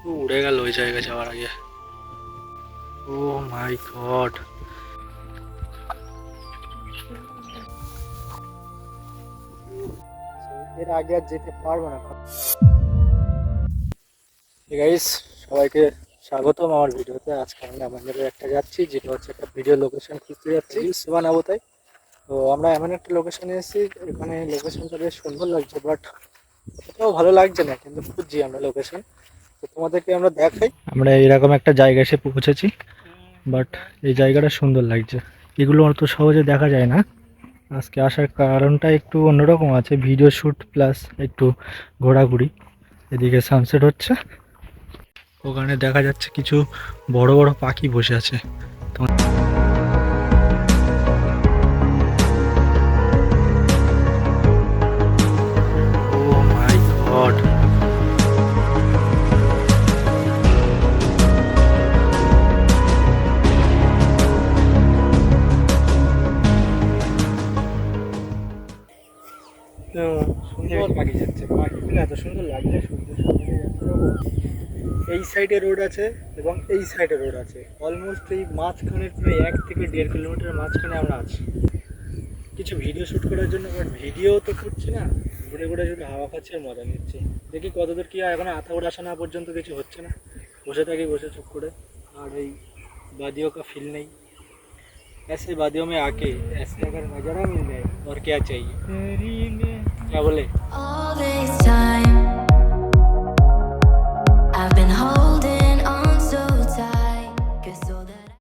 উড়ে গেল ওই জায়গায় যাওয়ার আগে। ও মাই গড, এর আগে আর যেতে পারবো না। গাইস, সবাইকে স্বাগতম আমার ভিডিওতে। আজকে আমরা আমাদের একটা যাচ্ছি, যেটা হচ্ছে একটা ভিডিও লোকেশন খুঁজতে যাচ্ছি সুবানাবতায়। তো আমরা এমন একটা লোকেশনে এসেছি, এখানে লোকেশনটা বেশ সুন্দর লাগছে, বাট অতটাও ভালো লাগছে না, কিন্তু খুঁজছি আমরা লোকেশন। তো তোমাদেরকে আমরা দেখাই, আমরা এরকম একটা জায়গা এসে পৌঁছেছি, বাট এই জায়গাটা সুন্দর লাগছে। এগুলো অত সহজে দেখা যায় না। আজকে আসার কারণটা একটু অন্যরকম আছে, ভিডিও শ্যুট প্লাস একটু ঘোরাঘুরি। এদিকে সানসেট হচ্ছে, ওখানে দেখা যাচ্ছে কিছু বড় বড় পাখি বসে আছে। ও মাই গড, সুন্দর পাখি যাচ্ছে, পাখিগুলো এত সুন্দর লাগছে। এই সাইডে রোড আছে এবং এই সাইডে রোড আছে, অলমোস্ট এই মাঝখানে প্রায় 1 থেকে 1.5 কিলোমিটার মাঝখানে আমরা আছি কিছু ভিডিও শ্যুট করার জন্য। বাট ভিডিও তো করছি না, ঘুরে ঘুরে শুধু হাওয়া খাচ্ছে আর মজা নিচ্ছি। দেখি কতদূর কি হয়, এখন আতাউর আসা না পর্যন্ত কিছু হচ্ছে না। বসে থাকি, বসে চুপ করে। আর এই वादियों का फील नहीं, ऐसे वादियों में आके ऐसे अगर नज़ारा मिल जाए और क्या चाहिए, क्या बोले। All this time